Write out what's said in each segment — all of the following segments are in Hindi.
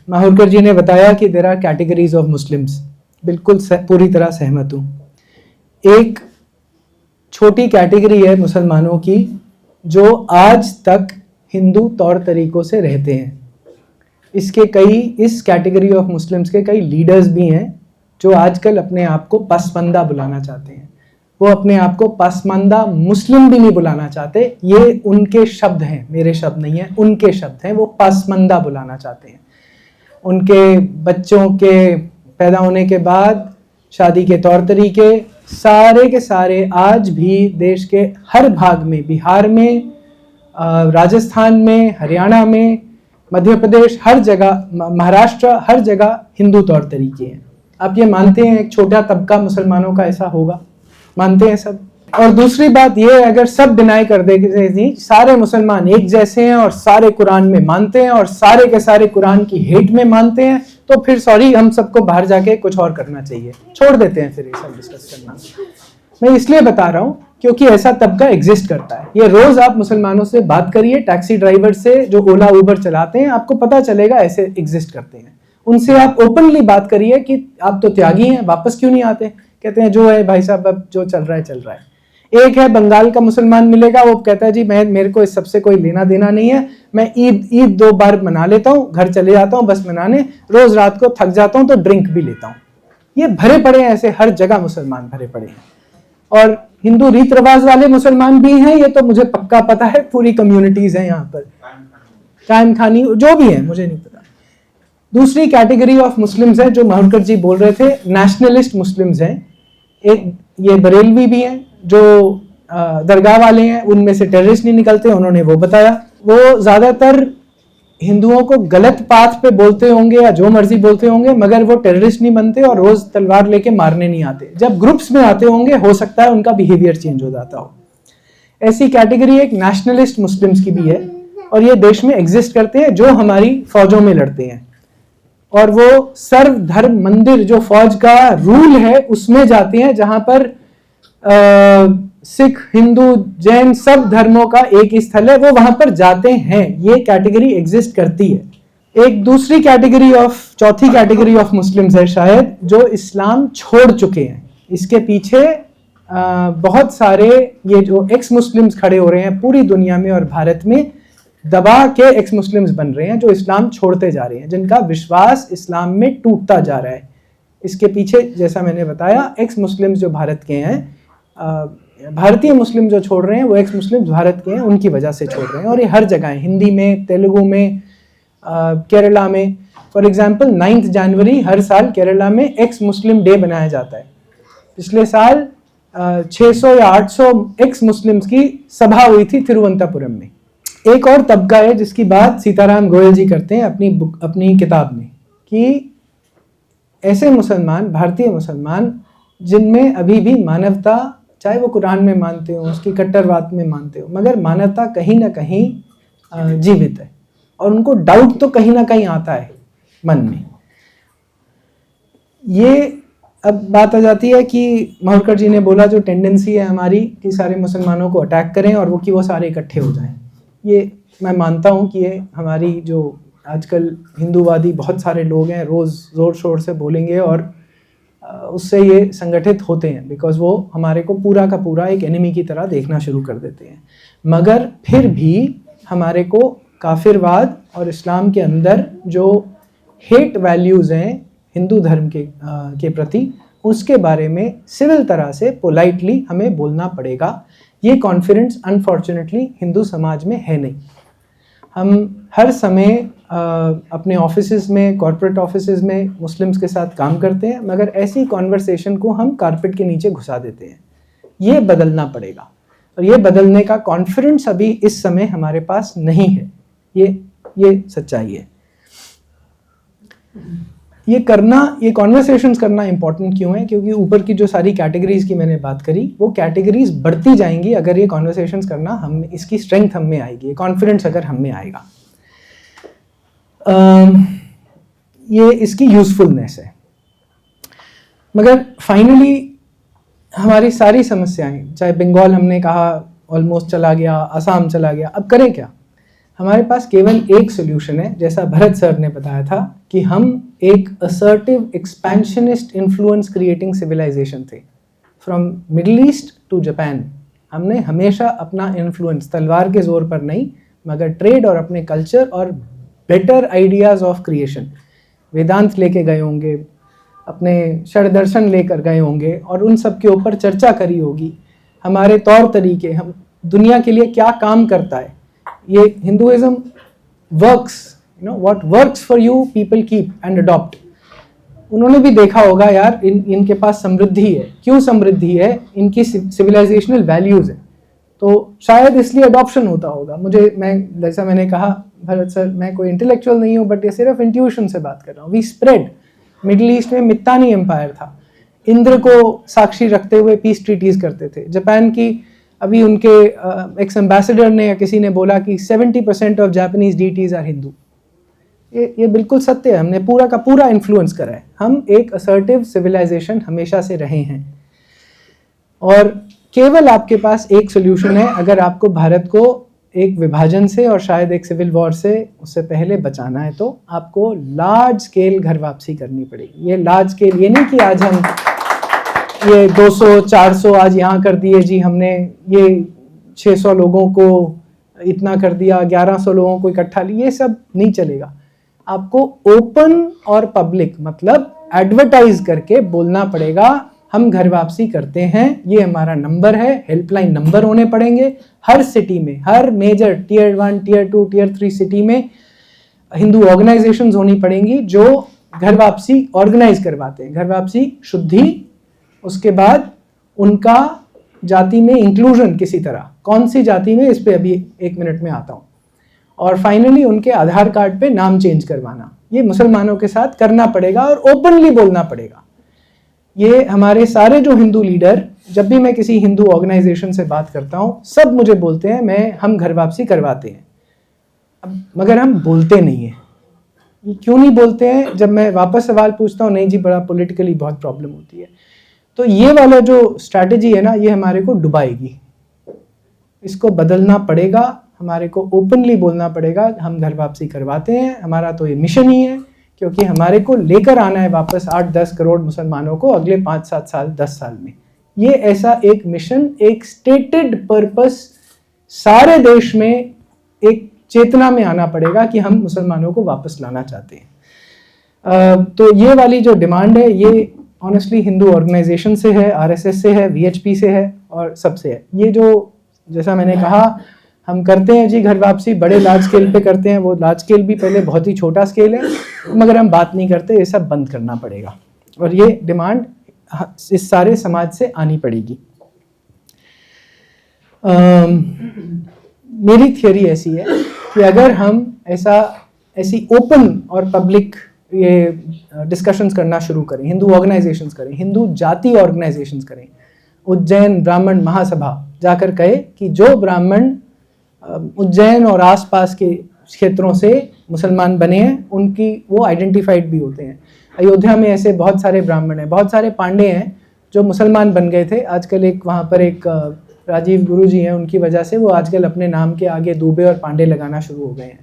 माहुरकर जी ने बताया कि there are categories of Muslims, बिल्कुल पूरी तरह सहमत हूँ। एक छोटी कैटेगरी है मुसलमानों की जो आज तक हिंदू तौर तरीकों से रहते हैं। इस कैटेगरी ऑफ मुस्लिम्स के कई लीडर्स भी हैं जो आजकल अपने आप को पसमानदा बुलाना चाहते हैं। वो अपने आप को पसमानदा मुस्लिम भी नहीं बुलाना चाहते, ये उनके शब्द हैं, मेरे शब्द नहीं हैं, उनके शब्द हैं। वो पसमानदा बुलाना चाहते हैं। उनके बच्चों के पैदा होने के बाद शादी के तौर तरीके सारे के सारे आज भी देश के हर भाग में, बिहार में, राजस्थान में, हरियाणा में, मध्य प्रदेश, हर जगह, महाराष्ट्र, हर जगह हिंदू तौर तरीके हैं। आप ये मानते हैं एक छोटा तबका मुसलमानों का ऐसा होगा? मानते हैं सब। और दूसरी बात ये, अगर सब डिनाई कर दे सारे मुसलमान एक जैसे हैं और सारे कुरान में मानते हैं और सारे के सारे कुरान की हेट में मानते हैं, तो फिर सॉरी, हम सबको बाहर जाके कुछ और करना चाहिए, छोड़ देते हैं फिर ये सब डिस्कस करना। मैं इसलिए बता रहा हूँ क्योंकि ऐसा तबका एग्जिस्ट करता है। ये रोज आप मुसलमानों से बात करिए, टैक्सी ड्राइवर से जो ओला उबर चलाते हैं, आपको पता चलेगा ऐसे एग्जिस्ट करते हैं। उनसे आप ओपनली बात करिए कि आप तो त्यागी हैं, वापस क्यों नहीं आते? कहते हैं जो है भाई साहब, अब जो चल रहा है चल रहा है। एक है बंगाल का मुसलमान मिलेगा, वो कहता है जी मेरे को इस सबसे कोई लेना देना नहीं है, मैं ईद 2 बार मना लेता हूँ, घर चले जाता हूँ बस मनाने, रोज रात को थक जाता हूँ तो ड्रिंक भी लेता हूँ। ये भरे पड़े हैं, ऐसे हर जगह मुसलमान भरे पड़े हैं। और हिंदू रीत रिवाज वाले मुसलमान भी हैं, ये तो मुझे पक्का पता है, पूरी कम्युनिटीज हैं यहाँ पर, कायम खानी जो भी है मुझे नहीं पता। दूसरी कैटेगरी ऑफ मुस्लिम्स है जो माहुरकर जी बोल रहे थे, नेशनलिस्ट मुस्लिम्स हैं। एक ये बरेलवी भी हैं जो दरगाह वाले हैं, उनमें से टेररिस्ट नहीं निकलते, उन्होंने वो बताया। वो ज्यादातर हिंदुओं को गलत पाथ पे बोलते होंगे या जो मर्जी बोलते होंगे, मगर वो टेररिस्ट नहीं बनते और रोज तलवार लेके मारने नहीं आते। जब ग्रुप्स में आते होंगे हो सकता है उनका बिहेवियर चेंज हो जाता हो। ऐसी कैटेगरी एक नेशनलिस्ट मुस्लिम्स की भी है और ये देश में एग्जिस्ट करते हैं, जो हमारी फौजों में लड़ते हैं। और वो सर्वधर्म मंदिर जो फौज का रूल है उसमें जाते हैं, जहां पर सिख, हिंदू, जैन सब धर्मों का एक ही स्थल है, वो वहां पर जाते हैं। ये कैटेगरी एग्जिस्ट करती है। एक दूसरी कैटेगरी ऑफ, चौथी कैटेगरी ऑफ मुस्लिम्स है शायद, जो इस्लाम छोड़ चुके हैं। इसके पीछे बहुत सारे ये जो एक्स मुस्लिम्स खड़े हो रहे हैं पूरी दुनिया में और भारत में, दबा के एक्स मुस्लिम्स बन रहे हैं जो इस्लाम छोड़ते जा रहे हैं, जिनका विश्वास इस्लाम में टूटता जा रहा है। इसके पीछे जैसा मैंने बताया, एक्स मुस्लिम्स जो भारत के हैं, भारतीय मुस्लिम जो छोड़ रहे हैं वो एक्स मुस्लिम्स भारत के हैं, उनकी वजह से छोड़ रहे हैं। और ये हर जगह है, हिंदी में, तेलुगु में, केरला में। फॉर एग्जांपल 9 जनवरी हर साल केरला में एक्स मुस्लिम डे बनाया जाता है। पिछले साल 600 या 800 एक्स मुस्लिम्स की सभा हुई थी तिरुवनंतपुरम में। एक और तबका है जिसकी बात सीताराम गोयल जी करते हैं अपनी किताब में, कि ऐसे मुसलमान, भारतीय मुसलमान, जिनमें अभी भी मानवता, चाहे वो कुरान में मानते हो, उसकी कट्टरवाद में मानते हो, मगर मानवता कहीं ना कहीं जीवित है और उनको डाउट तो कहीं ना कहीं आता है मन में। ये अब बात आ जाती है कि माहुरकर जी ने बोला जो टेंडेंसी है हमारी कि सारे मुसलमानों को अटैक करें और वो सारे इकट्ठे हो जाएं। ये मैं मानता हूँ कि ये हमारी जो आजकल हिंदूवादी बहुत सारे लोग हैं, रोज़ ज़ोर शोर से बोलेंगे और उससे ये संगठित होते हैं, बिकॉज वो हमारे को पूरा का पूरा एक एनिमी की तरह देखना शुरू कर देते हैं। मगर फिर भी हमारे को काफिरवाद और इस्लाम के अंदर जो हेट वैल्यूज़ हैं हिंदू धर्म के प्रति, उसके बारे में सिविल तरह से पोलाइटली हमें बोलना पड़ेगा। ये कॉन्फिडेंस अनफॉर्चुनेटली हिंदू समाज में है नहीं। हम हर समय अपने ऑफिसेज में, कॉर्पोरेट ऑफिसेज में मुस्लिम्स के साथ काम करते हैं, मगर ऐसी कॉन्वर्सेशन को हम कारपेट के नीचे घुसा देते हैं। ये बदलना पड़ेगा और ये बदलने का कॉन्फिडेंस अभी इस समय हमारे पास नहीं है। ये सच्चाई है। ये कॉन्वर्सेशंस करना इंपॉर्टेंट क्यों है? क्योंकि ऊपर की जो सारी कैटेगरीज की मैंने बात करी, वो कैटेगरीज बढ़ती जाएंगी अगर ये कॉन्वर्सेशंस करना, हम इसकी स्ट्रेंथ हम में आएगी, कॉन्फिडेंस अगर हम में आएगा। ये इसकी यूजफुलनेस है। मगर फाइनली हमारी सारी समस्याएं, चाहे बंगाल हमने कहा ऑलमोस्ट चला गया, असम चला गया, अब करें क्या? हमारे पास केवल एक सोल्यूशन है, जैसा भरत सर ने बताया था कि हम एक assertive expansionist influence creating civilisation थे from middle east to Japan. हमने हमेशा अपना इन्फ्लुएंस तलवार के जोर पर नहीं मगर ट्रेड और अपने कल्चर और बेटर आइडियाज ऑफ क्रिएशन, वेदांत लेके गए होंगे, अपने षड दर्शन लेकर गए होंगे और उन सब के ऊपर चर्चा करी होगी, हमारे तौर तरीके, हम दुनिया के लिए क्या काम करता है। ये Hinduism works, you know what works for you people keep and adopt. उन्होंने भी देखा होगा यार इनके पास समृद्धि है, क्यों समृद्धि है, इनकी सिविलाइजेशनल वैल्यूज है, तो शायद इसलिए अडॉप्शन होता होगा। मैं जैसा मैंने कहा भरत सर, मैं कोई इंटेलेक्चुअल नहीं हूँ बट ये सिर्फ इंट्यूशन से बात कर रहा हूँ। वी स्प्रेड, मिडिल ईस्ट में मित्तानी एम्पायर था, इंद्र को साक्षी रखते हुए पीस ट्रीटीज करते थे। जापान की अभी उनके एक्स एम्बेसडर ने या किसी ने बोला कि 70% of Japanese deities are Hindu. ये बिल्कुल सत्य है, हमने पूरा का पूरा इन्फ्लुएंस करा है। हम एक असर्टिव सिविलाइजेशन हमेशा से रहे हैं और केवल आपके पास एक सोल्यूशन है अगर आपको भारत को एक विभाजन से और शायद एक सिविल वॉर से उससे पहले बचाना है, तो आपको लार्ज स्केल घर वापसी करनी पड़ेगी। ये लार्ज स्केल ये नहीं कि आज हम ये 200-400 आज यहाँ कर दिए जी हमने, ये 600 लोगों को इतना कर दिया, 1100 लोगों को इकट्ठा लिया, ये सब नहीं चलेगा। आपको ओपन और पब्लिक मतलब एडवर्टाइज करके बोलना पड़ेगा हम घर वापसी करते हैं, ये हमारा नंबर है, हेल्पलाइन नंबर होने पड़ेंगे हर सिटी में, हर major tier 1, tier 2, tier 3 city में हिंदू ऑर्गेनाइजेशंस होनी पड़ेंगी जो घर वापसी ऑर्गेनाइज करवाते हैं। घर वापसी, शुद्धि, उसके बाद उनका जाति में इंक्लूजन किसी तरह, कौन सी जाति में, इस पे अभी 1 मिनट में आता हूँ, और फाइनली उनके आधार कार्ड पे नाम चेंज करवाना। ये मुसलमानों के साथ करना पड़ेगा और ओपनली बोलना पड़ेगा। ये हमारे सारे जो हिंदू लीडर, जब भी मैं किसी हिंदू ऑर्गेनाइजेशन से बात करता हूँ, सब मुझे बोलते हैं हम घर वापसी करवाते हैं, मगर हम बोलते नहीं हैं। क्यों नहीं बोलते हैं? जब मैं वापस सवाल पूछता हूँ, नहीं जी बड़ा पॉलिटिकली बहुत प्रॉब्लम होती है। तो ये वाला जो स्ट्रैटेजी है ना, ये हमारे को डुबाएगी। इसको बदलना पड़ेगा, हमारे को ओपनली बोलना पड़ेगा हम घर वापसी करवाते हैं। हमारा तो ये मिशन ही है, क्योंकि हमारे को लेकर आना है वापस 8-10 करोड़ मुसलमानों को अगले 5-7 साल 10 साल में। ये ऐसा एक मिशन, एक स्टेटेड पर्पस सारे देश में एक चेतना में आना पड़ेगा कि हम मुसलमानों को वापस लाना चाहते हैं। तो ये वाली जो डिमांड है, ये ऑनेस्टली हिंदू ऑर्गेनाइजेशन से है, आरएसएस से है, वीएचपी से है और सबसे है। ये जो जैसा मैंने कहा हम करते हैं जी घर वापसी, बड़े लार्ज स्केल पे करते हैं, वो लार्ज स्केल भी पहले बहुत ही छोटा स्केल है, मगर हम बात नहीं करते। ये सब बंद करना पड़ेगा और ये डिमांड इस सारे समाज से आनी पड़ेगी। मेरी थियोरी ऐसी है कि अगर हम ऐसी ओपन और पब्लिक ये डिस्कशंस करना शुरू करें, हिंदू ऑर्गेनाइजेशंस करें, हिंदू जाति ऑर्गेनाइजेशंस करें, उज्जैन ब्राह्मण महासभा जाकर कहे कि जो ब्राह्मण उज्जैन और आसपास के क्षेत्रों से मुसलमान बने हैं उनकी वो आइडेंटिफाइड भी होते हैं। अयोध्या में ऐसे बहुत सारे ब्राह्मण हैं, बहुत सारे पांडे हैं जो मुसलमान बन गए थे। आजकल एक वहाँ पर एक राजीव गुरु जी हैं, उनकी वजह से वो आजकल अपने नाम के आगे दूबे और पांडे लगाना शुरू हो गए हैं,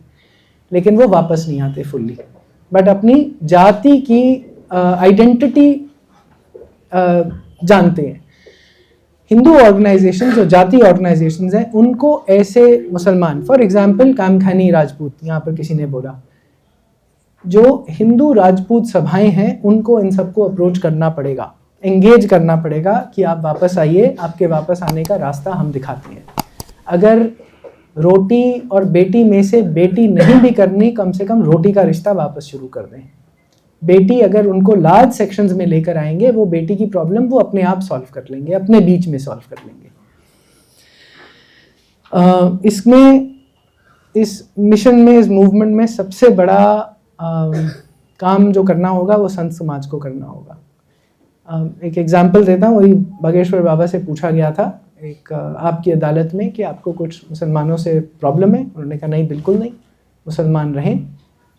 लेकिन वो वापस नहीं आते फुल्ली, बट अपनी जाति की आइडेंटिटी जानते हैं। हिंदू ऑर्गेनाइजेशन जो जाति ऑर्गेनाइजेशंस हैं उनको ऐसे मुसलमान, फॉर एग्जांपल कामखानी राजपूत, यहाँ पर किसी ने बोला, जो हिंदू राजपूत सभाएं हैं उनको इन सबको अप्रोच करना पड़ेगा, एंगेज करना पड़ेगा कि आप वापस आइए, आपके वापस आने का रास्ता हम दिखाते हैं। अगर रोटी और बेटी में से बेटी नहीं भी करनी, कम से कम रोटी का रिश्ता वापस शुरू कर दें। बेटी अगर उनको लार्ज सेक्शंस में लेकर आएंगे, वो बेटी की प्रॉब्लम वो अपने आप सॉल्व कर लेंगे, अपने बीच में सॉल्व कर लेंगे। इसमें, इस मिशन में, इस मूवमेंट में सबसे बड़ा काम जो करना होगा वो संत समाज को करना होगा। एक एग्जाम्पल देता हूँ, वही बागेश्वर बाबा से पूछा गया था एक आपकी अदालत में कि आपको कुछ मुसलमानों से प्रॉब्लम है। उन्होंने कहा नहीं, बिल्कुल नहीं, मुसलमान रहें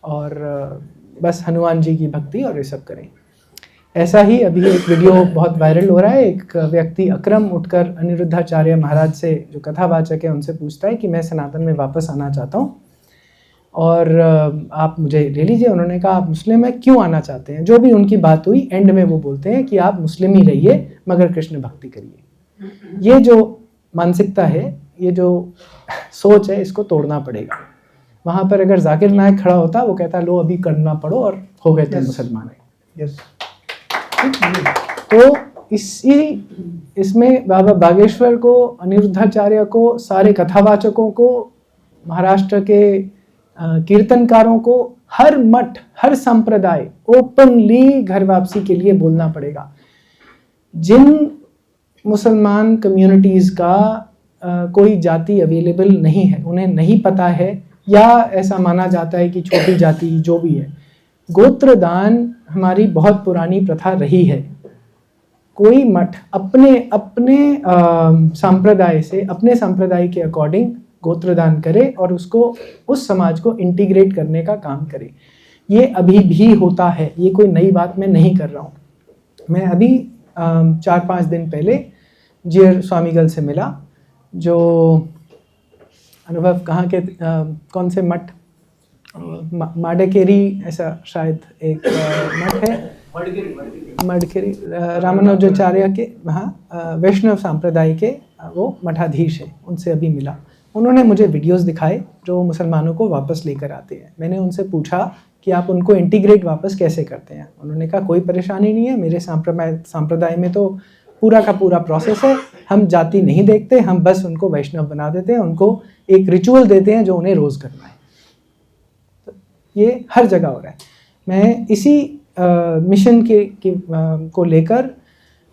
और बस हनुमान जी की भक्ति और ये सब करें। ऐसा ही अभी एक वीडियो बहुत वायरल हो रहा है। एक व्यक्ति अकरम उठकर अनिरुद्धाचार्य महाराज से, जो कथावाचक है, उनसे पूछता है कि मैं सनातन में वापस आना चाहता हूँ, और आप मुझे ले लीजिए। उन्होंने कहा आप मुस्लिम हैं, क्यों आना चाहते हैं? जो भी उनकी बात हुई, एंड में वो बोलते हैं कि आप मुस्लिम ही रहिए मगर कृष्ण भक्ति करिए। ये जो मानसिकता है, ये जो सोच है, इसको तोड़ना पड़ेगा। वहाँ पर अगर जाकिर नायक खड़ा होता, वो कहता लो अभी करना पड़ो और हो गए तुम मुसलमान है। तो इसमें बाबा बागेश्वर को, अनिरुद्धाचार्य को, सारे कथावाचकों को, महाराष्ट्र के कीर्तनकारों को, हर मठ, हर संप्रदाय ओपनली घर वापसी के लिए बोलना पड़ेगा। जिन मुसलमान कम्युनिटीज़ का कोई जाति अवेलेबल नहीं है, उन्हें नहीं पता है, या ऐसा माना जाता है कि छोटी जाति जो भी है, गोत्रदान हमारी बहुत पुरानी प्रथा रही है। कोई मठ अपने संप्रदाय से, अपने संप्रदाय के अकॉर्डिंग गोत्रदान करे और उसको, उस समाज को इंटीग्रेट करने का काम करे। ये अभी भी होता है, ये कोई नई बात मैं नहीं कर रहा हूँ। मैं अभी 4-5 दिन पहले जीयर स्वामीगल से मिला, जो अनुभव कहाँ के कौन से मठ, माडेकेरी ऐसा शायद एक मठ है, मडकेरी, रामानुजाचार्य के, हाँ, वैष्णव संप्रदाय के वो मठाधीश है। उनसे अभी मिला। उन्होंने मुझे वीडियोस दिखाए जो मुसलमानों को वापस लेकर आते हैं। मैंने उनसे पूछा कि आप उनको इंटीग्रेट वापस कैसे करते हैं? उन्होंने कहा कोई परेशानी नहीं है, मेरे संप्रदाय में तो पूरा का पूरा प्रोसेस है। हम जाति नहीं देखते, हम बस उनको वैष्णव बना देते हैं, उनको एक रिचुअल देते हैं जो उन्हें रोज़ करना है। तो ये हर जगह हो रहा है। मैं इसी मिशन को लेकर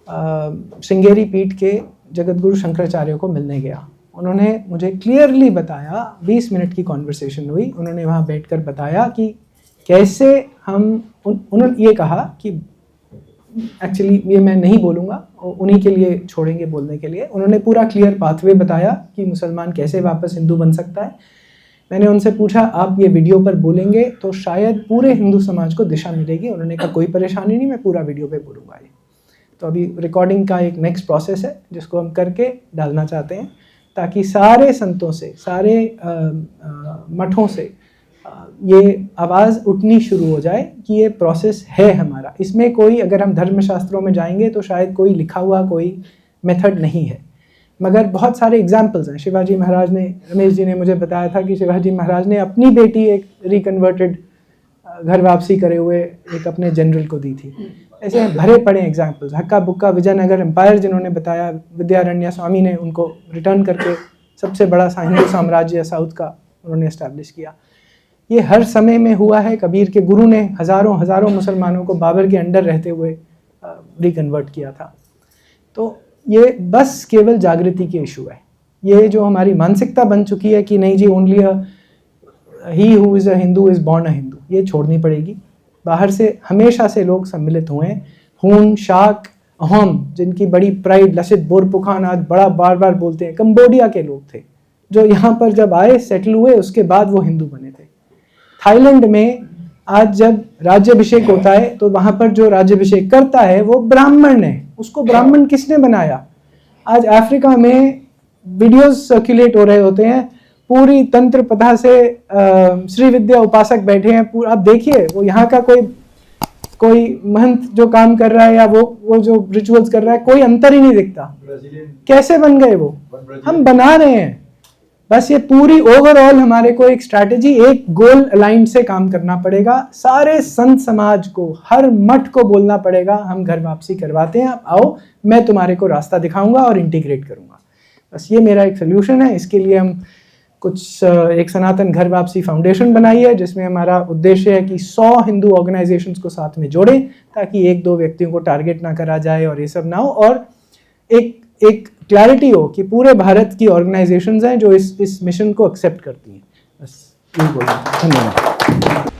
श्रृंगेरी पीठ के जगतगुरु शंकराचार्य को मिलने गया। उन्होंने मुझे क्लियरली बताया, 20 मिनट की कॉन्वर्सेशन हुई। उन्होंने वहाँ बैठकर बताया कि कैसे हम, उन्होंने ये कहा कि एक्चुअली ये मैं नहीं बोलूँगा, उन्हीं के लिए छोड़ेंगे बोलने के लिए। उन्होंने पूरा क्लियर पाथवे बताया कि मुसलमान कैसे वापस हिंदू बन सकता है। मैंने उनसे पूछा आप ये वीडियो पर बोलेंगे तो शायद पूरे हिंदू समाज को दिशा मिलेगी। उन्होंने कहा कोई परेशानी नहीं, मैं पूरा वीडियो पे बोलूँगा ये। तो अभी रिकॉर्डिंग का एक नेक्स्ट प्रोसेस है जिसको हम करके डालना चाहते हैं, ताकि सारे संतों से, सारे मठों से ये आवाज़ उठनी शुरू हो जाए कि ये प्रोसेस है हमारा। इसमें कोई, अगर हम धर्मशास्त्रों में जाएंगे तो शायद कोई लिखा हुआ कोई मेथड नहीं है, मगर बहुत सारे एग्जाम्पल्स हैं। शिवाजी महाराज ने, रमेश जी ने मुझे बताया था कि शिवाजी महाराज ने अपनी बेटी एक रिकन्वर्टेड घर वापसी करे हुए एक अपने जनरल को दी थी। ऐसे भरे पड़े एग्जाम्पल्स। हक्का बुक्का विजयनगर एम्पायर जिन्होंने बताया, विद्यारण्य स्वामी ने उनको रिटर्न करके सबसे बड़ा हिंदू साम्राज्य साउथ का उन्होंने इस्टेब्लिश किया। ये हर समय में हुआ है। कबीर के गुरु ने हज़ारों मुसलमानों को बाबर के अंडर रहते हुए रिकन्वर्ट किया था। तो ये बस केवल जागृति की इशू है। ये जो हमारी मानसिकता बन चुकी है कि नहीं जी, ओनली ही who is a Hindu is born a Hindu, ये छोड़नी पड़ेगी। बाहर से हमेशा से लोग सम्मिलित हुए हैं। हून, शाक, अहोम, जिनकी बड़ी प्राइड, लसित बोरपुखान आज बड़ा बार बार बोलते हैं, कंबोडिया के लोग थे जो यहाँ पर जब आए, सेटल हुए, उसके बाद वो हिंदू बने थे। थाईलैंड में आज जब राज्याभिषेक होता है तो वहाँ पर जो राज्याभिषेक करता है वो ब्राह्मण है। उसको ब्राह्मण किसने बनाया? आज अफ्रीका में वीडियोस सर्कुलेट हो रहे होते हैं, पूरी तंत्र प्रथा से श्री विद्या उपासक बैठे हैं। आप देखिए, वो यहाँ का कोई महंत जो काम कर रहा है या वो जो रिचुअल्स कर रहा है, कोई अंतर ही नहीं दिखता। कैसे बन गए वो? हम बना रहे हैं। बस ये पूरी ओवरऑल हमारे को एक स्ट्रैटेजी, एक गोल अलाइन से काम करना पड़ेगा। सारे संत समाज को, हर मठ को बोलना पड़ेगा, हम घर वापसी करवाते हैं, आप आओ, मैं तुम्हारे को रास्ता दिखाऊंगा और इंटीग्रेट करूंगा। बस ये मेरा एक सोल्यूशन है। इसके लिए हम एक सनातन घर वापसी फाउंडेशन बनाई है, जिसमें हमारा उद्देश्य है कि 100 हिंदू ऑर्गेनाइजेशंस को साथ में जोड़ें, ताकि 1-2 व्यक्तियों को टारगेट ना करा जाए और ये सब ना हो, और एक क्लैरिटी हो कि पूरे भारत की ऑर्गेनाइजेशंस हैं जो इस मिशन को एक्सेप्ट करती हैं। बस यही बोलना। धन्यवाद।